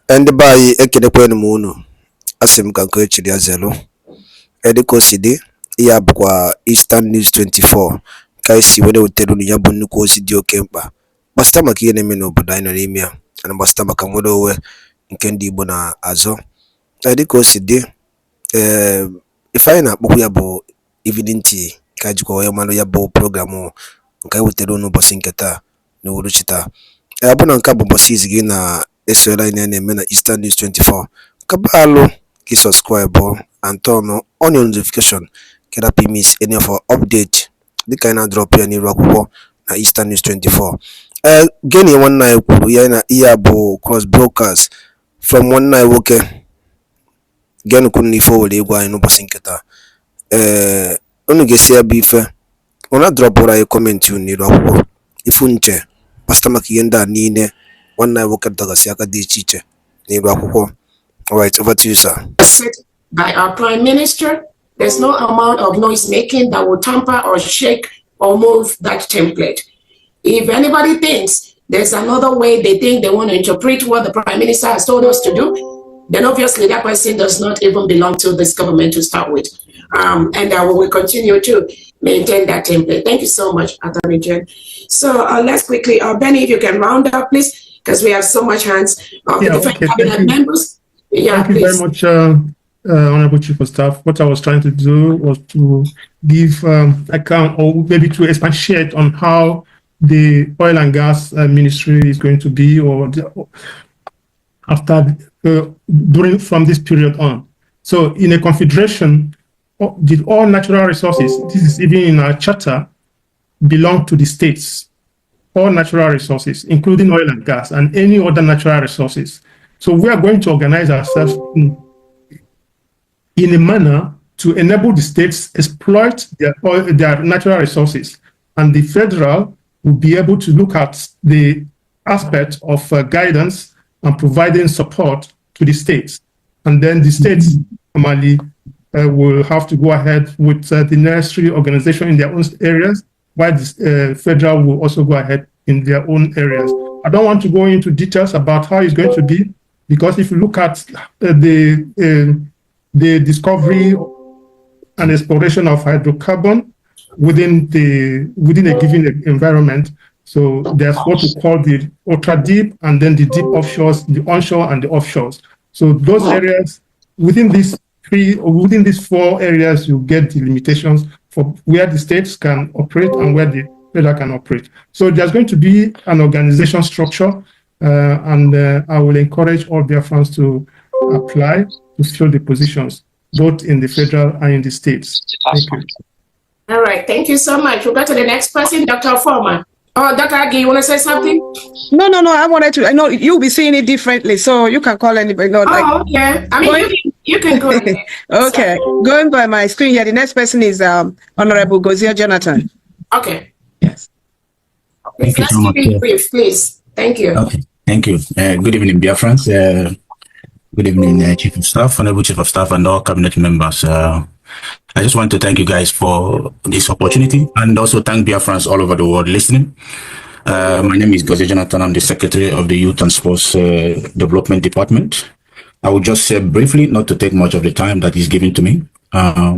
Ndị be anyị ekelekwanụ m unu. Asị m ka nke echiri ya zelu. Dịka o si dị, ya bụkwa Eastern News 24 ka anyị si were wetara unu ya bụ nnukwu ozi dị oke mkpa gbasịta maka ihe na-eme n'obodo anyị nọ n'ime ya na gbasịta maka nwere onwe nke ndị Igbo na-azọ. Dịka o si dị, ife anyị na-akpọkwu ya bụ Evening Tea ka jikwa onye mmanụ ya bụ programụ nke anyị wetara unu ụbọchị nke taa na uhuruchi taa. Bụ na nke bụ ụbọchị izi gị na-esoro anyị na-eme na Eastern News 24 kabalụ ka subscribe and turn on your notification ka that miss any of our update dịka anyị na-drop ya n'iru akwụkwọ na Eastern News 24. Gịnị nwanne anyị kwuru ya na ihe bụ cross brokers from nwanne anyị nwoke gịnị kwuru n'ife o were ịgwa anyị n'ụbọchị nke taa. Unu ga-esi ya bụ ife unu dropụrụ anyị kọmentị unu n'iru akwụkwọ ifu nche gbasịta maka ihe ndị a niile nwanne anyị nwoke dọgasị aka dị iche iche n'iru akwụkwọ. All right, over to you, sir. Set by our Prime Minister, there's no amount of noise making that will tamper or shake or move that template. If anybody thinks there's another way they think they want to interpret what the Prime Minister has told us to do, then obviously that person does not even belong to this government to start with. And we will continue to maintain that template. Thank you so much, Attorney General. So let's quickly, Benny, if you can round up, please, because we have so much hands of the different cabinet members. Yeah, thank you very much, Honorable Chief of Staff. What I was trying to do was to give account or maybe to expatiate on how the oil and gas ministry is going to be or after during from this period on. So in a confederation, all natural resources, this is even in our charter, belong to the states. All natural resources, including oil and gas and any other natural resources. So we are going to organize ourselves in a manner to enable the states exploit their natural resources, and the federal will be able to look at the aspect of guidance and providing support to the states. And then the states normally will have to go ahead with the necessary organization in their own areas, while the federal will also go ahead in their own areas. I don't want to go into details about how it's going to be, because if you look at the discovery and exploration of hydrocarbon within a given environment, so there's what we call the ultra deep and then the deep offshores, the onshore and the offshores. So those areas within these four areas, you get the limitations for where the states can operate and where the federal can operate. So there's going to be an organization structure. And I will encourage all Biafrans to apply to fill the positions, both in the federal and in the states. Thank you. All right, thank you so much. We'll go to the next person, Dr. Foreman. Oh, Dr. Agi, you want to say something? No. I wanted to. I know you'll be seeing it differently, so you can call anybody. No, okay. I mean, you can go ahead. Okay. So, going by my screen here, the next person is Honorable Gozia Jonathan. Okay. Yes. Let's keep it brief, please. Thank you. Okay, thank you. Good evening, Biafrans. Good evening, Chief of Staff, Honorable Chief of Staff, and all cabinet members. I just want to thank you guys for this opportunity, and also thank Biafrans all over the world listening. My name is Gozia Jonathan. I'm the Secretary of the Youth and Sports Development Department. I will just say briefly, not to take much of the time that is given to me,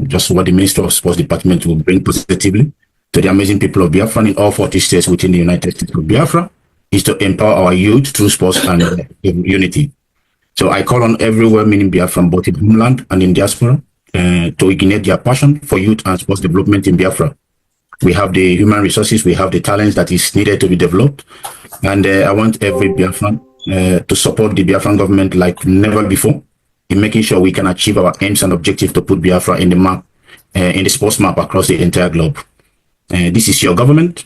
just what the Minister of Sports Department will bring positively to the amazing people of Biafra in all 40 states within the United States of Biafra, is to empower our youth through sports and unity. So I call on everywhere, meaning Biafra, both in homeland and in diaspora, to ignite their passion for youth and sports development in Biafra. We have the human resources, we have the talents that is needed to be developed. And I want every Biafran to support the Biafran government like never before in making sure we can achieve our aims and objectives to put Biafra in the map, in the sports map across the entire globe. This is your government,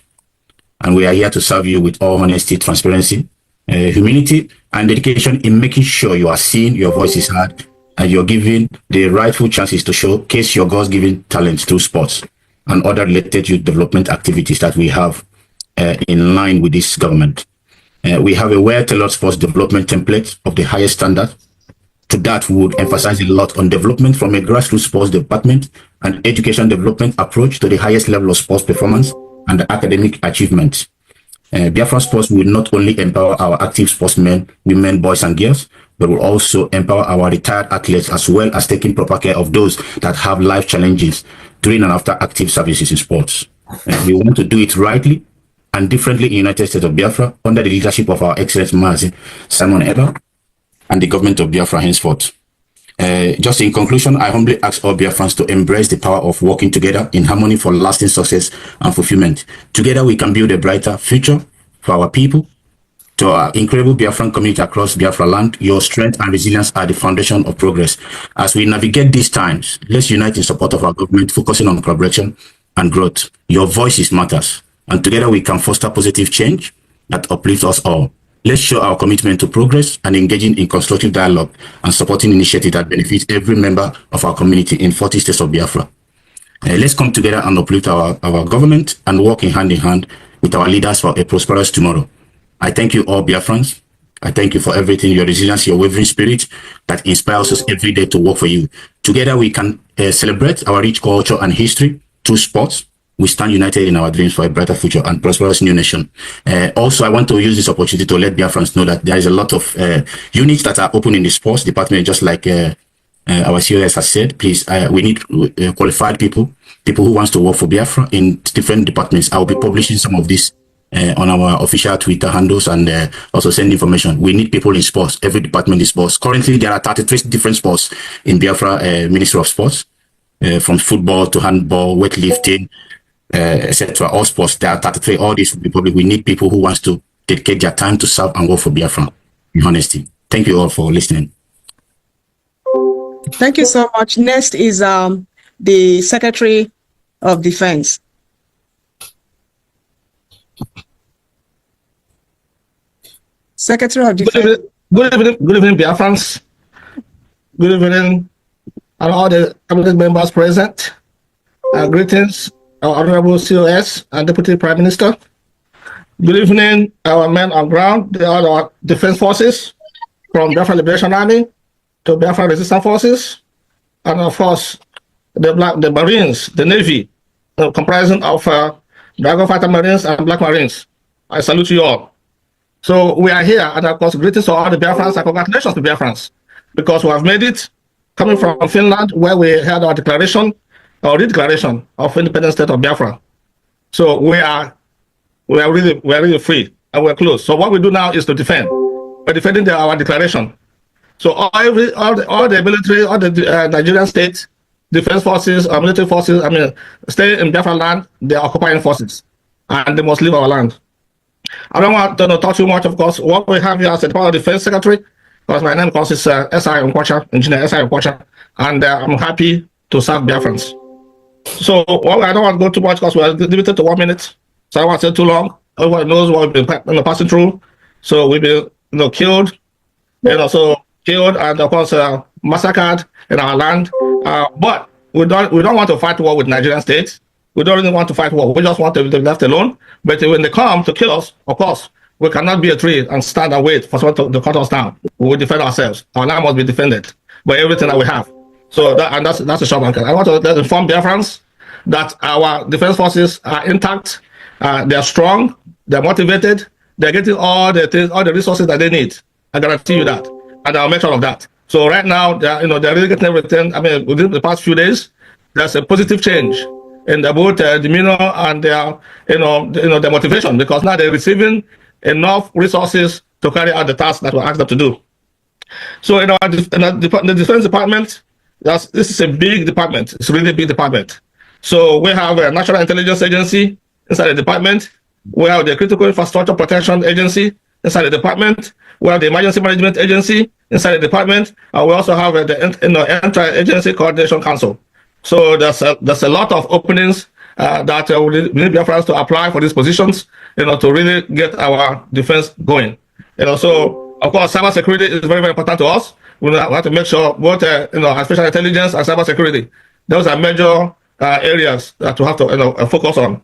and we are here to serve you with all honesty, transparency, humility, and dedication in making sure you are seen, your voice is heard, and you're given the rightful chances to showcase your God's-given talents through sports and other related youth development activities that we have in line with this government. We have a well-tailored sports development template of the highest standard. To that, we would emphasize a lot on development from a grassroots sports department and education development approach to the highest level of sports performance and academic achievement. Biafra Sports will not only empower our active sportsmen, women, boys, and girls, but will also empower our retired athletes as well as taking proper care of those that have life challenges during and after active services in sports. We want to do it rightly and differently in United States of Biafra under the leadership of our excellent Mazi Simon Eber and the government of Biafra henceforth. Just in conclusion, I humbly ask all Biafrans to embrace the power of working together in harmony for lasting success and fulfillment. Together, we can build a brighter future for our people. To our incredible Biafran community across Biafra land, your strength and resilience are the foundation of progress. As we navigate these times, let's unite in support of our government, focusing on collaboration and growth. Your voices matters, and together we can foster positive change that uplifts us all. Let's show our commitment to progress and engaging in constructive dialogue and supporting initiatives that benefit every member of our community in 40 states of Biafra. Let's come together and uplift our government and work in hand with our leaders for a prosperous tomorrow. I thank you all, Biafrans. I thank you for everything, your resilience, your wavering spirit that inspires us every day to work for you. Together we can celebrate our rich culture and history through sports. We stand united in our dreams for a brighter future and prosperous new nation. Also, I want to use this opportunity to let Biafrans know that there is a lot of units that are open in the sports department, just like our COS has said. Please, we need qualified people who wants to work for Biafra in different departments. I will be publishing some of this on our official Twitter handles and also send information. We need people in sports, every department in sports. Currently, there are 33 different sports in Biafra Ministry of Sports, from football to handball, weightlifting, etc. All sports, there are 33. All these will be public. We need people who wants to dedicate their time to serve and work for Biafra in honesty. Thank you all for listening. Thank you so much. Next is the Secretary of Defense. Secretary of Defense. Good evening, Biafrans. Good evening, and all the cabinet members present. Greetings, our Honorable COS and Deputy Prime Minister. Good evening, our men on ground, the other defense forces, from Biafra Liberation Army to Biafra Resistance Forces, and of course, the Marines, the Navy, comprising of Dragon Fighter Marines and Black Marines. I salute you all. So we are here, and of course, greetings to all the Biafrans and congratulations to Biafrans, because we have made it, coming from Finland, where we had our declaration, or declaration of independent state of Biafra. So we are really free, and we're close. So what we do now is to defend. We're defending our declaration. So all the military, all the Nigerian state defense forces, military forces, stay in Biafra land, they are occupying forces, and they must leave our land. I don't want to talk too much, of course. What we have here as the Department of Defense Secretary, because my name, of course, is S.I. Nkwacha, Engineer S.I. Nkwacha, and I'm happy to serve Biafrans. So I don't want to go too much because we're limited to 1 minute, so I don't want to say too long. Everyone knows what we've been passing through. So we've been killed, killed and of course massacred in our land. But we don't want to fight war with Nigerian states. We don't really want to fight war. We just want to be left alone. But when they come to kill us, of course, we cannot be a tree and stand and wait for someone to cut us down. We will defend ourselves. Our land must be defended by everything that we have. So that's a short answer. I want to inform Biafrans that our defense forces are intact. They are strong. They're motivated. They're getting all the resources that they need. I guarantee you that, and I'll make sure of that. So right now, they're really getting everything. Within the past few days, there's a positive change in both demeanor and their their motivation, because now they're receiving enough resources to carry out the tasks that we asked them to do. So in the Defense Department, this is a big department. It's a really big department. So we have a National Intelligence Agency inside the department. We have the Critical Infrastructure Protection Agency inside the department. We have the Emergency Management Agency inside the department. And we also have the Inter-Agency Coordination Council. So there's a lot of openings that we need Biafrans to apply for these positions, to really get our defense going. So of course, cybersecurity is very, very important to us. We have to make sure both artificial intelligence and cybersecurity, those are major areas that we have to focus on.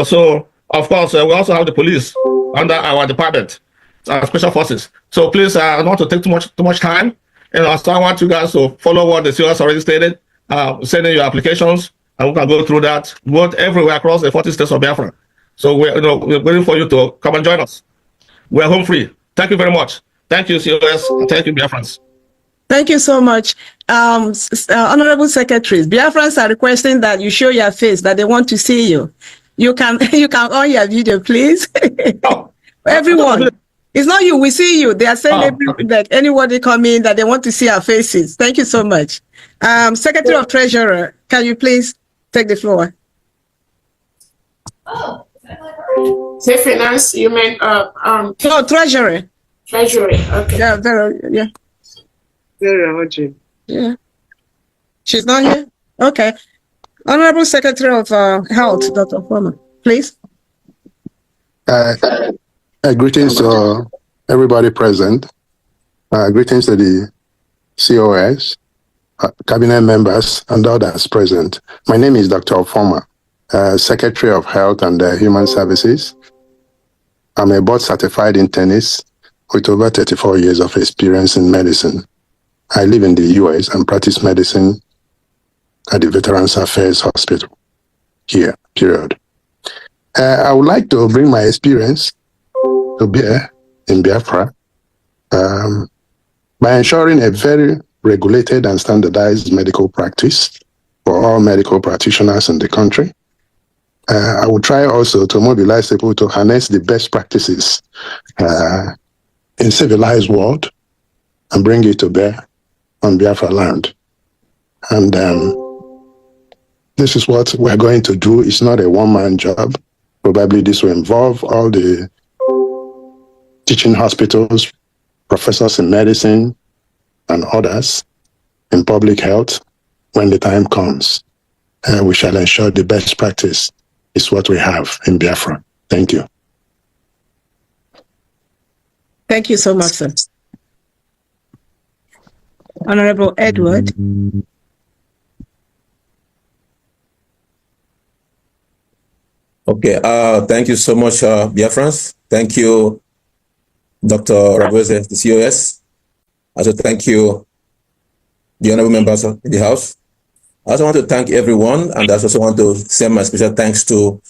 So of course, we also have the police under our department, special forces. So please, I don't want to take too much time. So I want you guys to follow what the COS already stated. Send in your applications, and we can go through that both everywhere across the 40 states of Biafra. So we're waiting for you to come and join us. We're home free. Thank you very much. Thank you, COS, and thank you, Biafrans. Thank you so much. Honorable Secretaries, Biafrans are requesting that you show your face, that they want to see you. You can on your video, please. Oh. Everyone. It's not you, we see you. They are saying that anybody come in that they want to see our faces. Thank you so much. Secretary of Treasurer, can you please take the floor? Say finance, you mean No, Treasury. Treasury, okay. Yeah, very, yeah. She's not here? Okay. Honorable Secretary of Health, Dr. Foreman, please. Greetings to everybody present. Greetings to the COS, cabinet members, and others present. My name is Dr. Ofoma, Secretary of Health and Human Services. I'm a board-certified internist with over 34 years of experience in medicine. I live in the US and practice medicine at the Veterans Affairs Hospital here, period. I would like to bring my experience to bear in Biafra by ensuring a very regulated and standardized medical practice for all medical practitioners in the country. I will try also to mobilize people to harness the best practices in civilized world and bring it to bear on Biafra land. And this is what we're going to do. It's not a one-man job. Probably this will involve all the teaching hospitals, professors in medicine, and others in public health. When the time comes, we shall ensure the best practice is what we have in Biafra. Thank you. Thank you so much, sir. Honorable Edward. Okay, thank you so much, Biafrans. Thank you, Dr. Rabueze, the COS. Also, thank you, the honorable members of the House. I also want to thank everyone, and I also want to send my special thanks to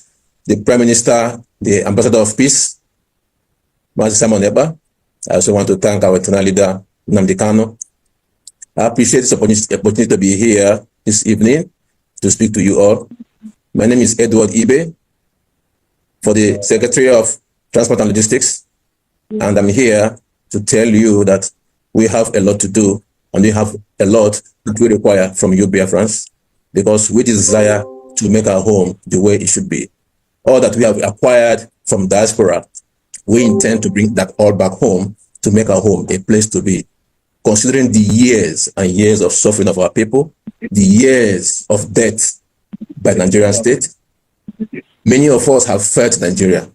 the Prime Minister, the Ambassador of Peace, Master Simon Eba. I also want to thank our eternal leader, Nnamdi Kanu. I appreciate this opportunity to be here this evening to speak to you all. My name is Edward Ibe, for the Secretary of Transport and Logistics, and I'm here to tell you that we have a lot to do, and we have a lot that we require from you, Biafrans, because we desire to make our home the way it should be. All that we have acquired from diaspora, we intend to bring that all back home to make our home a place to be. Considering the years and years of suffering of our people, the years of death by the Nigerian state, many of us have felt Nigeria.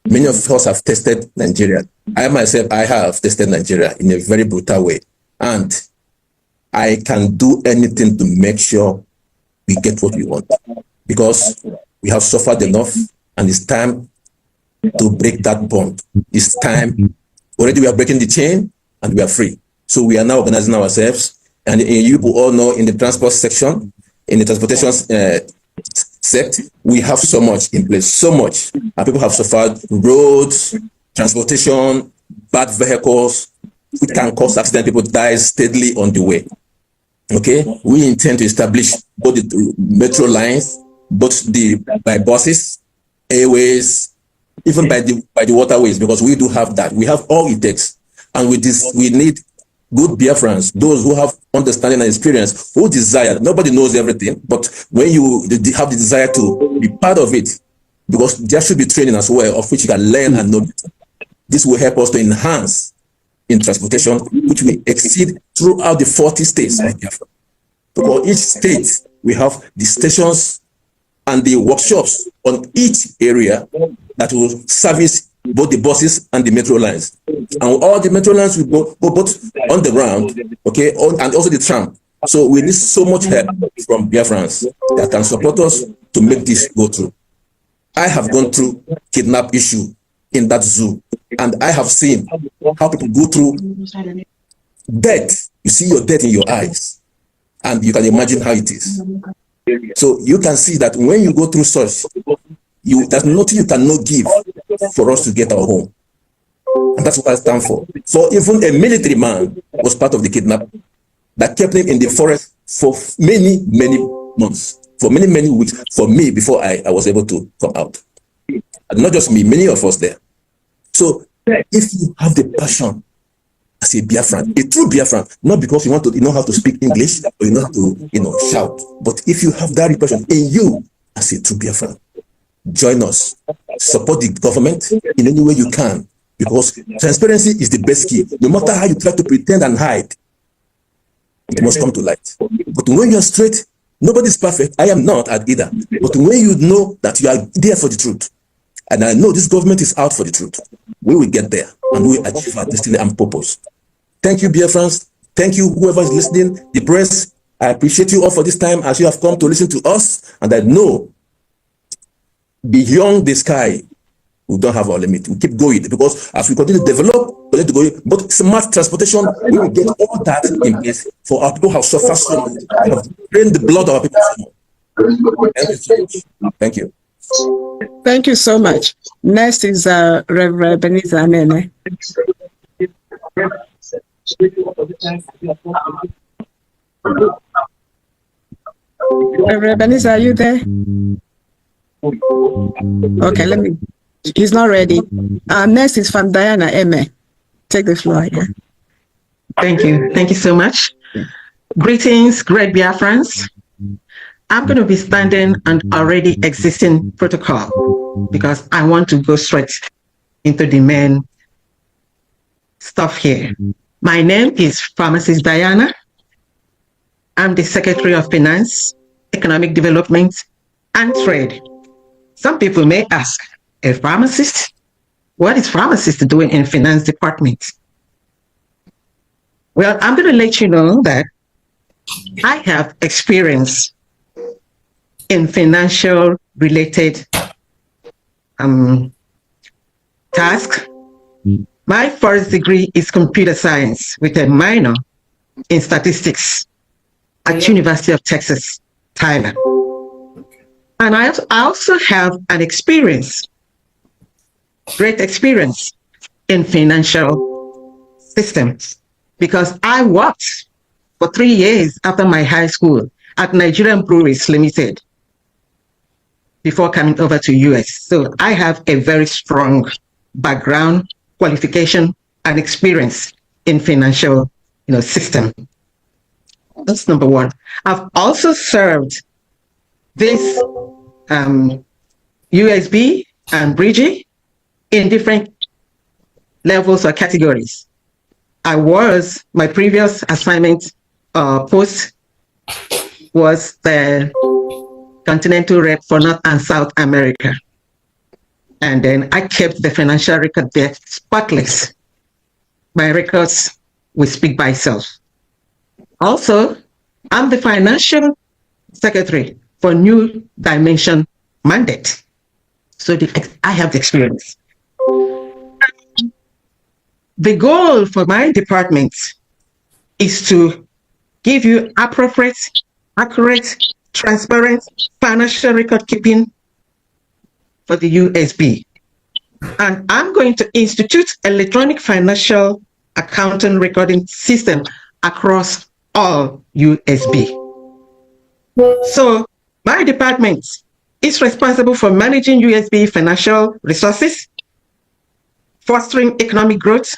Many of us have tested Nigeria. I myself, I have tested Nigeria in a very brutal way. And I can do anything to make sure we get what we want. Because we have suffered enough, and it's time to break that bond. It's time. Already we are breaking the chain, and we are free. So we are now organizing ourselves. And you all know, in the transport section, in the transportation sector, we have so much in place, so much. And people have suffered roads, transportation, bad vehicles, which can cause accident. People die steadily on the way. Okay, we intend to establish both the metro lines, both by buses, airways, even by the waterways, because we do have that. We have all it takes. And with this, we need good Biafrans, those who have understanding and experience, who desire. Nobody knows everything, but when you have the desire to be part of it, because there should be training as well, of which you can learn and know. This will help us to enhance in transportation, which will exceed throughout the 40 states of Biafra. For each state, we have the stations and the workshops on each area that will service both the buses and the metro lines. And all the metro lines will go both on the ground, okay, and also the tram. So we need so much help from Biafrans that can support us to make this go through. I have gone through kidnap issue in that zoo, and I have seen how people go through death. You see your death in your eyes, and you can imagine how it is. So you can see that when you go through such, there's nothing you cannot give for us to get our home. And that's what I stand for. So even a military man was part of the kidnap that kept him in the forest for many, many months, for many, many weeks, for me, before I was able to come out. And not just me, many of us there. So if you have the passion as a Biafran, a true Biafran, not because you want to know how to speak English or you know how to shout, but if you have that passion in you as a true Biafran, join us, support the government in any way you can, because transparency is the best key. No matter how you try to pretend and hide, it must come to light. But when you are straight, nobody's perfect. I am not at either. But when you know that you are there for the truth, and I know this government is out for the truth, we will get there and we will achieve our destiny and purpose. Thank you, Biafrans. Thank you, whoever is listening, the press. I appreciate you all for this time as you have come to listen to us. And I know beyond the sky, we don't have our limit. We keep going because as we continue to develop, we need to go. But smart transportation, we will get all that in place for our people who have suffered so much, have drained the blood of our people so much. Thank you so much. Thank you. Thank you so much. Next is Reverend Ebenezer Amene. Reverend Ebenezer, are you there? Okay, he's not ready. Next is from Diana Eme. Take the floor. Yeah. Thank you. Thank you so much. Greetings, great Biafrans. I'm going to be standing on already existing protocol because I want to go straight into the main stuff here. My name is Pharmacist Diana. I'm the Secretary of Finance, Economic Development, and Trade. Some people may ask, a pharmacist? What is pharmacist doing in finance department? Well, I'm going to let you know that I have experience in financial related tasks. My first degree is computer science with a minor in statistics at University of Texas, Tyler. And I also have an experience, great experience in financial systems because I worked for 3 years after my high school at Nigerian Breweries Limited before coming over to US. So I have a very strong background, qualification, and experience in financial system. That's number one. I've also served this USB and Bridgie in different levels or categories. My previous assignment post was the Continental Rep for North and South America. And then I kept the financial record there spotless. My records will speak by itself. Also, I'm the financial secretary for New Dimension mandate. So I have the experience. The goal for my department is to give you appropriate, accurate, transparent financial record keeping for the USB. And I'm going to institute electronic financial accounting recording system across all USB. So my department is responsible for managing USB financial resources, fostering economic growth,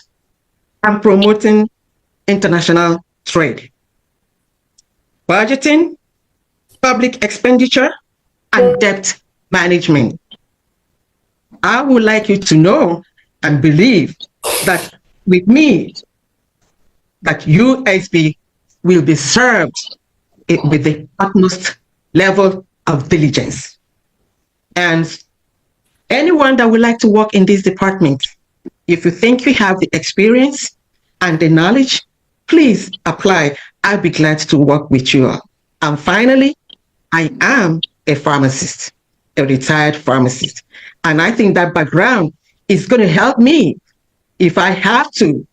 and promoting international trade. Budgeting, public expenditure, and debt management. I would like you to know and believe that with me, that USB will be served with the utmost level of diligence. And anyone that would like to work in this department, if you think you have the experience and the knowledge, please apply. I'll be glad to work with you all. And finally, I am a pharmacist, a retired pharmacist. And I think that background is going to help me if I have to.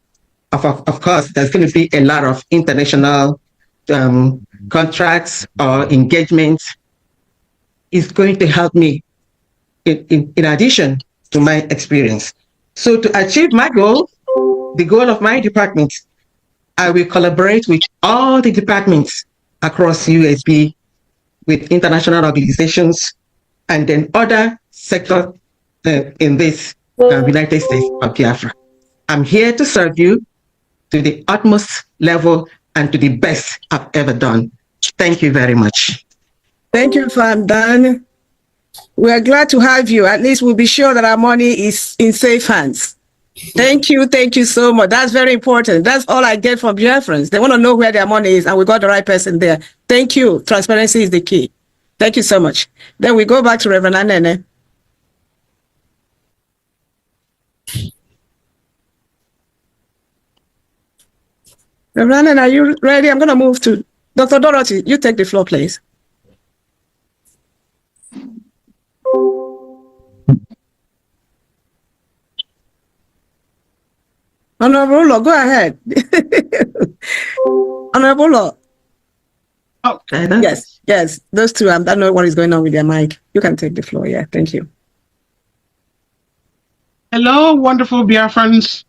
Of course, there's going to be a lot of international contracts or engagements. It's going to help me in addition to my experience. So to achieve my goal, the goal of my department, I will collaborate with all the departments across USB, with international organizations, and then other sectors in this United States of Biafra. I'm here to serve you to the utmost level and to the best I've ever done. Thank you very much. Thank you, Fan Dan. We are glad to have you. At least we'll be sure that our money is in safe hands. Thank you so much. That's very important. That's all I get from Biafrans. They want to know where their money is, and we got the right person there. Thank you. Transparency is the key. Thank you so much. Then we go back to Reverend Anene. Reverend Anene, are you ready? I'm going to move to Dr. Dorothy. You take the floor, please. Honorable Law, go ahead. Honorable Law. Okay. Yes, those two, I don't know what is going on with their mic. You can take the floor, yeah, thank you. Hello, wonderful Biafrans.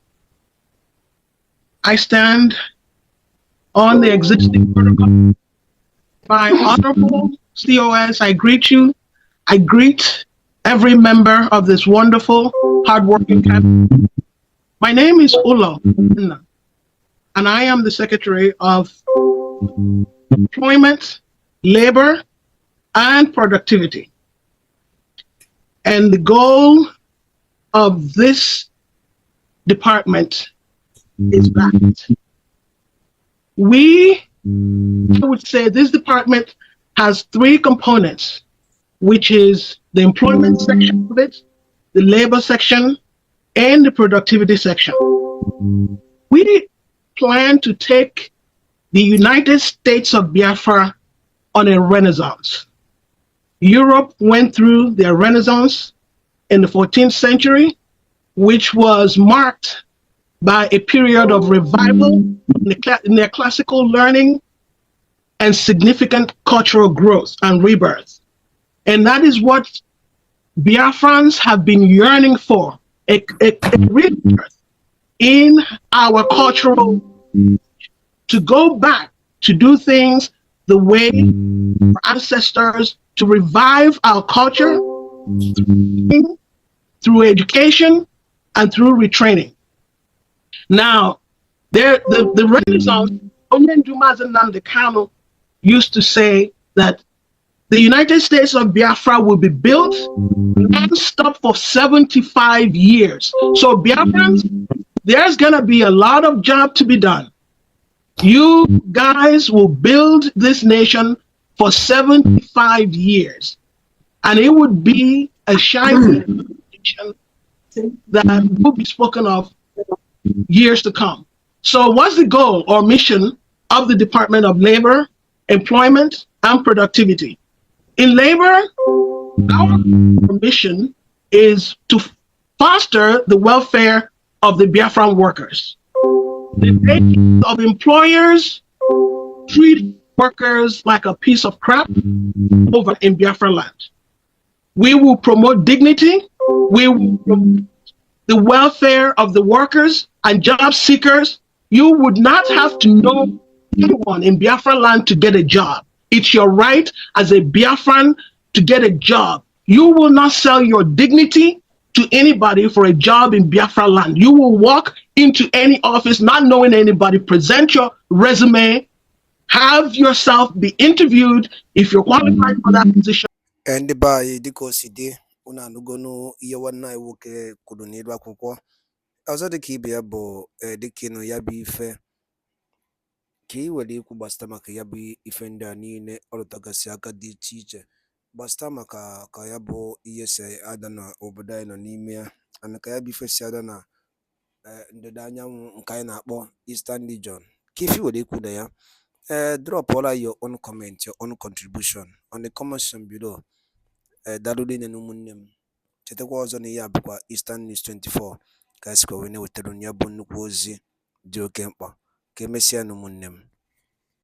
I stand on the existing protocol. My honorable COS, I greet you. I greet every member of this wonderful, hardworking cabinet. My name is Ulo, and I am the Secretary of Employment, Labor, and Productivity. And the goal of this department is that I would say this department has three components, which is the employment section of it, the labor section, and the productivity section. We plan to take the United States of Biafra on a renaissance. Europe went through their renaissance in the 14th century, which was marked by a period of revival in their classical learning and significant cultural growth and rebirth. And that is what Biafrans have been yearning for, a rebirth in our cultural, to go back to do things the way our ancestors, to revive our culture through education and through retraining. Now, the Renaissance, Onyendumazi Nnamdi Kanu used to say that the United States of Biafra will be built non-stop for 75 years. So Biafrans, there's gonna be a lot of job to be done. You guys will build this nation for 75 years. And it would be a shining nation that will be spoken of years to come. So what's the goal or mission of the Department of Labor, Employment, and Productivity? In labor, our mission is to foster the welfare of the Biafran workers. The nature of employers treat workers like a piece of crap over in Biafra land. We will promote dignity. We will promote the welfare of the workers and job seekers. You would not have to know anyone in Biafra land to get a job. It's your right as a Biafran to get a job. You will not sell your dignity to anybody for a job in Biafra land. You will walk into any office not knowing anybody, present your resume, have yourself be interviewed if you're qualified for that position. And the by the cosidi, una no yawana woke kudunidwa kukwa. Also the key be abo the kino yabi fe. Ki wadi kubastama ka yabi ifenda nine olutagasiaka di teacher. Bastama ka yabo yese adana obadai no nimia. And ka yabi fe si adana ndedanya nkaina bo Eastern Region. Kifi wadi kuda ya. Drop all your own comment, your own contribution on the comment section below. Darudi nenumunnem. Chetekwa ozo ni ya bukwa Eastern News 24. Kasi kwa wene weterunya bonu kwozi dio kempa. Kemesia numunnem.